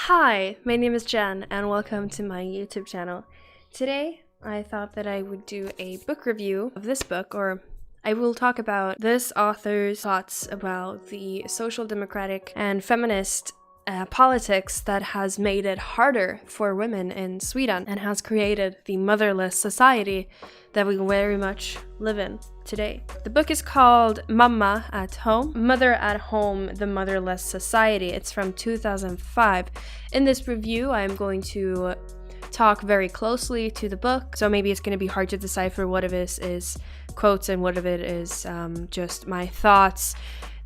Hi, my name is Jen and welcome to my YouTube channel. Today, I thought that I would do a book review of this book, or I will talk about this author's thoughts about the social democratic and feminist politics that has made it harder for women in Sweden and has created the motherless society that we very much live in today. The book is called Mamma at Home, Mother at Home, The Motherless Society. It's from 2005. In this review, I'm going to talk very closely to the book, so maybe it's going to be hard to decipher what of it is quotes and what of it is just my thoughts.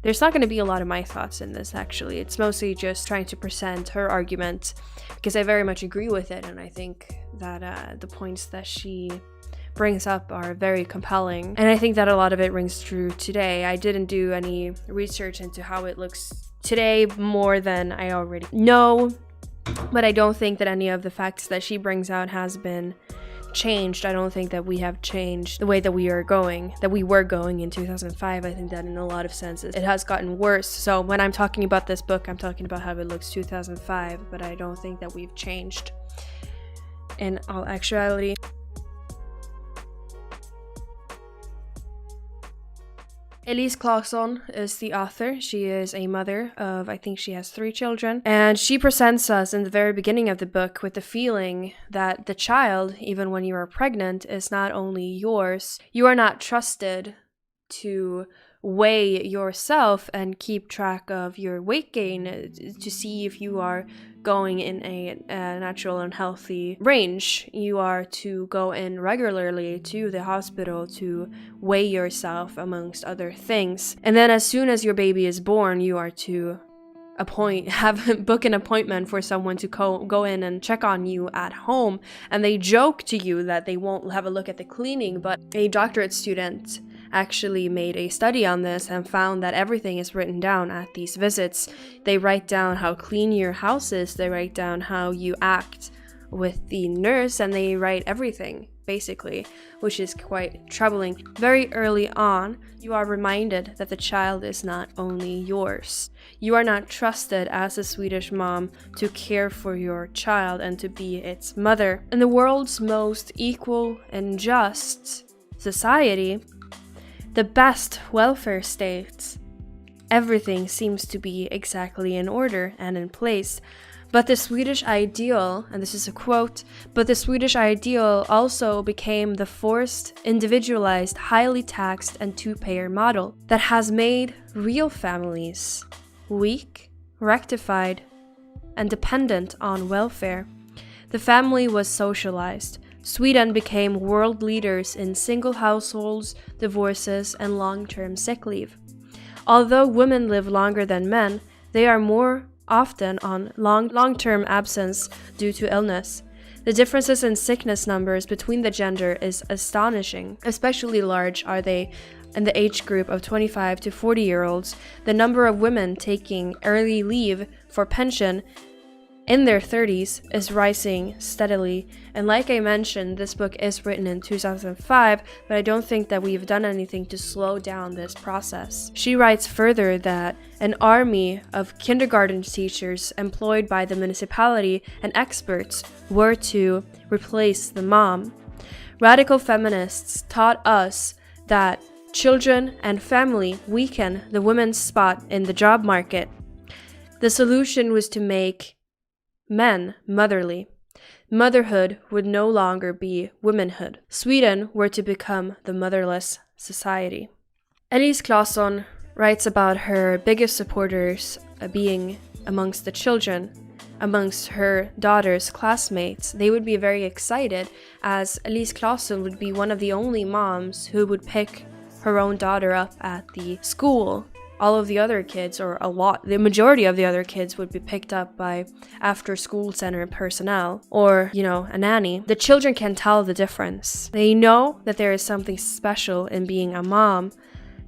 There's not going to be a lot of my thoughts in this, actually. It's mostly just trying to present her argument, because I very much agree with it, and I think that the points that she brings up are very compelling, and I think that a lot of it rings true today. I didn't do any research into how it looks today more than I already know, but I don't think that any of the facts that she brings out has been changed. I don't think that we have changed the way that we were going in 2005. I think that in a lot of senses it has gotten worse. So when I'm talking about this book, I'm talking about how it looks 2005, but I don't think that we've changed in all actuality. Elise Claesson is the author. She is a mother of, I think she has 3 children. And she presents us in the very beginning of the book with the feeling that the child, even when you are pregnant, is not only yours. You are not trusted to weigh yourself and keep track of your weight gain to see if you are going in a natural and healthy range. You are to go in regularly to the hospital to weigh yourself, amongst other things. And then as soon as your baby is born, you are to book an appointment for someone to go in and check on you at home. And they joke to you that they won't have a look at the cleaning, but a doctorate student actually made a study on this and found that everything is written down at these visits. They write down how clean your house is, they write down how you act with the nurse, and they write everything, basically, which is quite troubling. Very early on, you are reminded that the child is not only yours. You are not trusted as a Swedish mom to care for your child and to be its mother. In the world's most equal and just society, the best welfare state, everything seems to be exactly in order and in place. But the Swedish ideal, and this is a quote, but the Swedish ideal also became the forced, individualized, highly taxed and two-payer model that has made real families weak, rectified, and dependent on welfare. The family was socialized. Sweden became world leaders in single households, divorces, and long-term sick leave. Although women live longer than men, they are more often on long-term absence due to illness. The differences in sickness numbers between the gender is astonishing. Especially large are they in the age group of 25 to 40-year-olds. The number of women taking early leave for pension in their 30s is rising steadily. And like I mentioned, this book is written in 2005, but I don't think that we've done anything to slow down this process. She writes further that an army of kindergarten teachers employed by the municipality and experts were to replace the mom. Radical feminists taught us that children and family weaken the woman's spot in the job market. The solution was to make men motherly. Motherhood would no longer be womanhood. Sweden were to become the motherless society. Elise Claesson writes about her biggest supporters being amongst the children, amongst her daughter's classmates. They would be very excited, as Elise Claesson would be one of the only moms who would pick her own daughter up at the school. All of the other kids, or the majority of the other kids, would be picked up by after-school center personnel or, a nanny. The children can tell the difference. They know that there is something special in being a mom.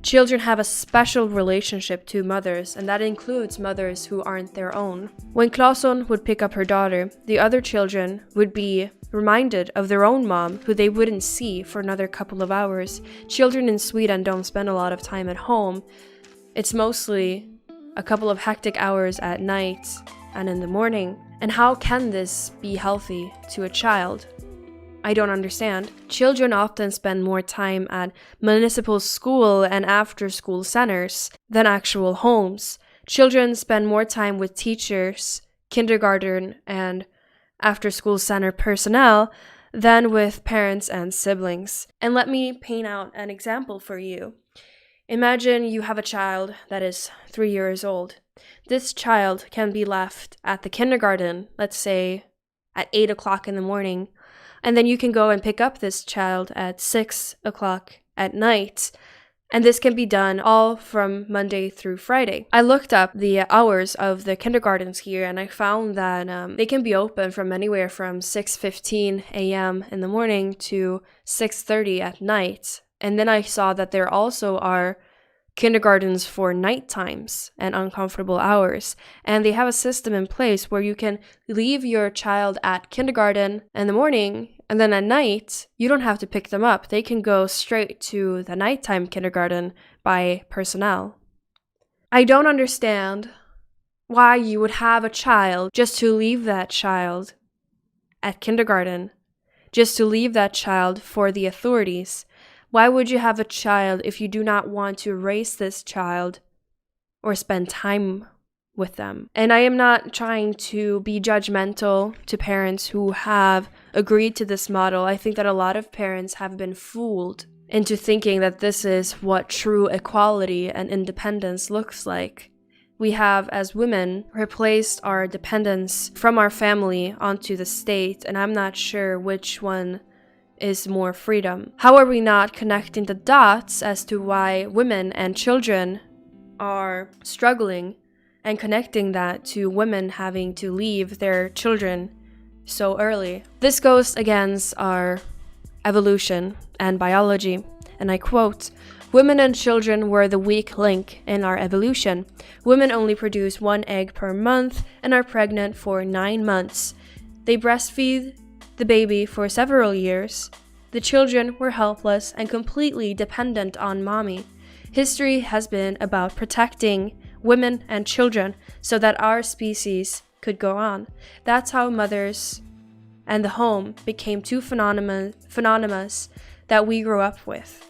Children have a special relationship to mothers, and that includes mothers who aren't their own. When Claesson would pick up her daughter, the other children would be reminded of their own mom, who they wouldn't see for another couple of hours. Children in Sweden don't spend a lot of time at home. It's mostly a couple of hectic hours at night and in the morning. And how can this be healthy to a child? I don't understand. Children often spend more time at municipal school and after-school centers than actual homes. Children spend more time with teachers, kindergarten, and after-school center personnel than with parents and siblings. And let me paint out an example for you. Imagine you have a child that is 3 years old. This child can be left at the kindergarten, let's say at 8 o'clock in the morning, and then you can go and pick up this child at 6 o'clock at night. And this can be done all from Monday through Friday. I looked up the hours of the kindergartens here, and I found that they can be open from anywhere from 6:15 a.m. in the morning to 6:30 at night. And then I saw that there also are kindergartens for night times and uncomfortable hours. And they have a system in place where you can leave your child at kindergarten in the morning, and then at night, you don't have to pick them up. They can go straight to the nighttime kindergarten by personnel. I don't understand why you would have a child just to leave that child at kindergarten, just to leave that child for the authorities. Why would you have a child if you do not want to raise this child or spend time with them? And I am not trying to be judgmental to parents who have agreed to this model. I think that a lot of parents have been fooled into thinking that this is what true equality and independence looks like. We have, as women, replaced our dependence from our family onto the state, and I'm not sure which one is more freedom. How are we not connecting the dots as to why women and children are struggling and connecting that to women having to leave their children so early? This goes against our evolution and biology, and I quote, "Women and children were the weak link in our evolution. Women only produce 1 egg per month and are pregnant for 9 months. They breastfeed the baby for several years. The children were helpless and completely dependent on mommy. History has been about protecting women and children so that our species could go on. That's how mothers and the home became two synonymous that we grew up with.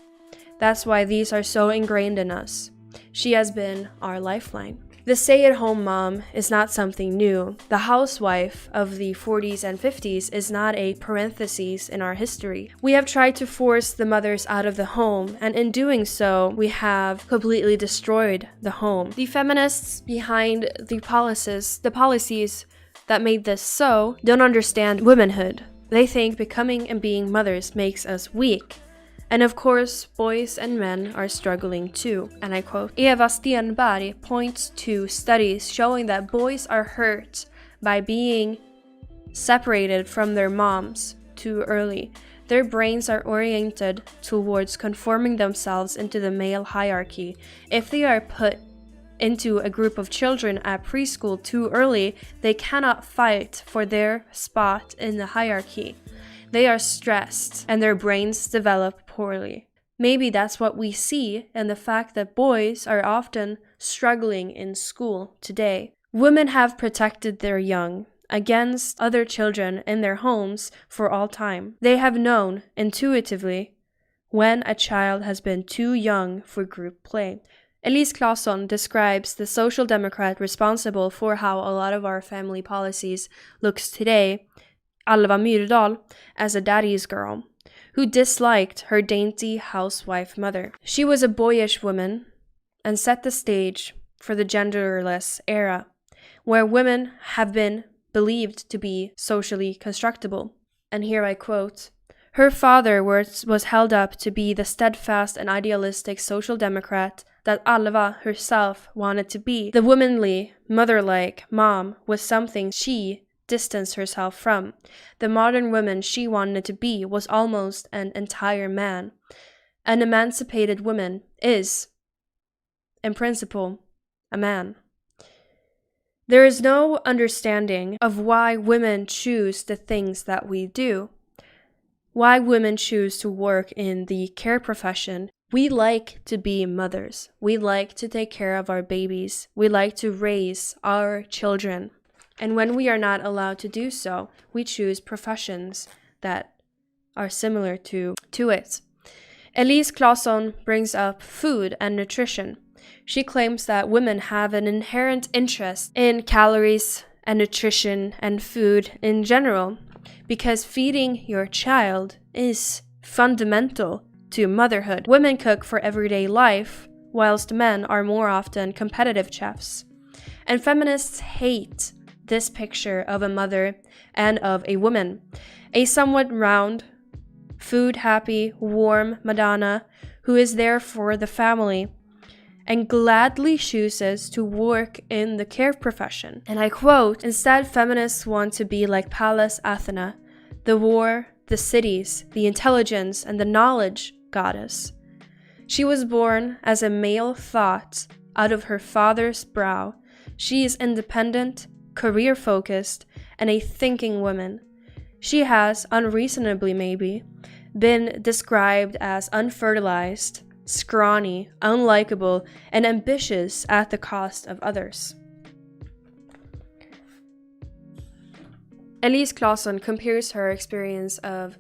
That's why these are so ingrained in us. She has been our lifeline." The stay-at-home mom is not something new. The housewife of the 40s and 50s is not a parenthesis in our history. We have tried to force the mothers out of the home, and in doing so, we have completely destroyed the home. The feminists behind the policies that made this so don't understand womanhood. They think becoming and being mothers makes us weak. And of course, boys and men are struggling too. And I quote, "Eva Stenberg points to studies showing that boys are hurt by being separated from their moms too early. Their brains are oriented towards conforming themselves into the male hierarchy. If they are put into a group of children at preschool too early, they cannot fight for their spot in the hierarchy. They are stressed and their brains develop poorly." Maybe that's what we see in the fact that boys are often struggling in school today. Women have protected their young against other children in their homes for all time. They have known intuitively when a child has been too young for group play. Elise Claesson describes the social democrat responsible for how a lot of our family policies looks today, Alva Myrdal, as a daddy's girl, who disliked her dainty housewife mother. She was a boyish woman and set the stage for the genderless era, where women have been believed to be socially constructible. And here I quote, "Her father was held up to be the steadfast and idealistic social democrat that Alva herself wanted to be. The womanly, mother-like mom was something she distanced herself from. The modern woman she wanted to be was almost an entire man. An emancipated woman is, in principle, a man." There is no understanding of why women choose the things that we do, why women choose to work in the care profession. We like to be mothers. We like to take care of our babies. We like to raise our children. And when we are not allowed to do so, we choose professions that are similar to it. Elise Claesson brings up food and nutrition. She claims that women have an inherent interest in calories and nutrition and food in general, because feeding your child is fundamental to motherhood. Women cook for everyday life, whilst men are more often competitive chefs. And feminists hate this picture of a mother and of a woman, a somewhat round, food-happy, warm Madonna who is there for the family and gladly chooses to work in the care profession. And I quote, "Instead, feminists want to be like Pallas Athena, the war, the cities, the intelligence, and the knowledge goddess. She was born as a male thought out of her father's brow. She is independent, career-focused, and a thinking woman. She has, unreasonably maybe, been described as unfertilized, scrawny, unlikable, and ambitious at the cost of others." Elise Claesson compares her experience of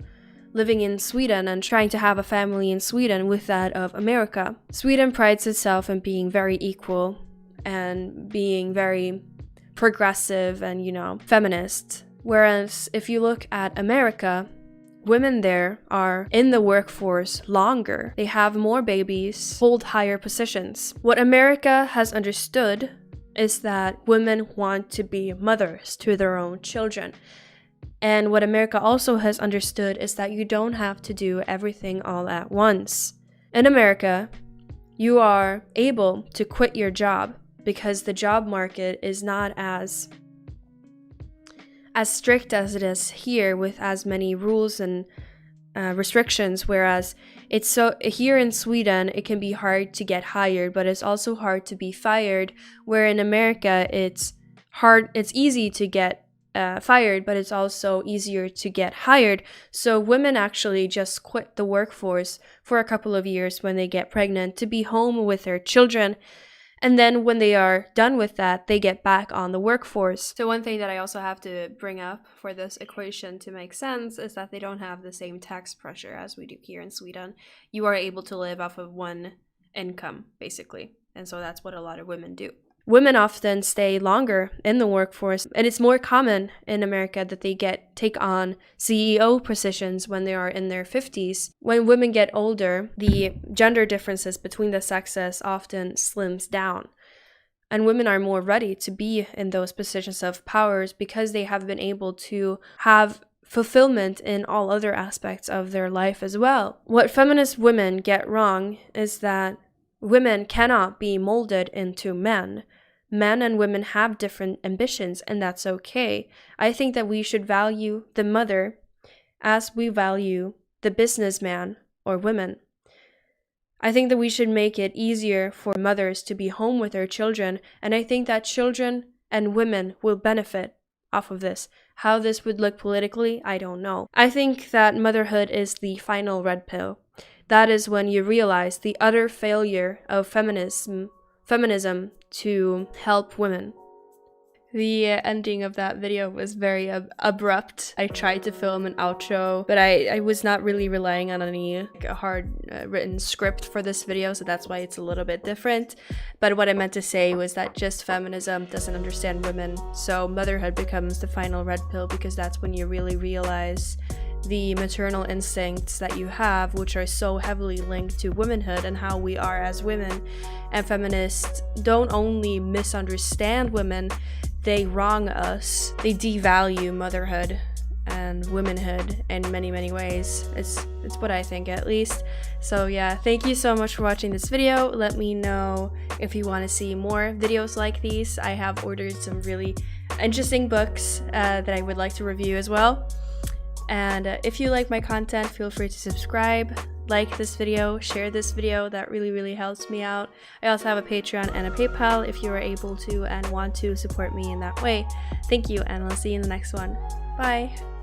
living in Sweden and trying to have a family in Sweden with that of America. Sweden prides itself in being very equal and being very progressive and, feminist. Whereas if you look at America, women there are in the workforce longer. They have more babies, hold higher positions. What America has understood is that women want to be mothers to their own children. And what America also has understood is that you don't have to do everything all at once. In America, you are able to quit your job because the job market is not as strict as it is here, with as many rules and restrictions, whereas here in Sweden it can be hard to get hired, but it's also hard to be fired, where in America it's easy to get fired, but it's also easier to get hired. So women actually just quit the workforce for a couple of years when they get pregnant to be home with their children. And then when they are done with that, they get back on the workforce. So one thing that I also have to bring up for this equation to make sense is that they don't have the same tax pressure as we do here in Sweden. You are able to live off of one income, basically. And so that's what a lot of women do. Women often stay longer in the workforce, and it's more common in America that they take on CEO positions when they are in their 50s. When women get older, the gender differences between the sexes often slims down, and women are more ready to be in those positions of powers because they have been able to have fulfillment in all other aspects of their life as well. What feminist women get wrong is that women cannot be molded into men. Men and women have different ambitions, and that's okay. I think that we should value the mother as we value the businessman or women. I think that we should make it easier for mothers to be home with their children, and I think that children and women will benefit off of this. How this would look politically, I don't know. I think that motherhood is the final red pill. That is when you realize the utter failure of feminism to help women. The ending of that video was very abrupt. I tried to film an outro, but I was not really relying on any hard written script for this video, so that's why it's a little bit different. But what I meant to say was that just feminism doesn't understand women, so motherhood becomes the final red pill, because that's when you really realize the maternal instincts that you have, which are so heavily linked to womanhood and how we are as women. And feminists don't only misunderstand women, they wrong us. They devalue motherhood and womanhood in many, many ways. It's what I think, at least. So yeah, thank you so much for watching this video. Let me know if you want to see more videos like these. I have ordered some really interesting books that I would like to review as well. And if you like my content, feel free to subscribe, like this video, share this video. That really, really helps me out. I also have a Patreon and a PayPal if you are able to and want to support me in that way. Thank you, and I'll see you in the next one. Bye!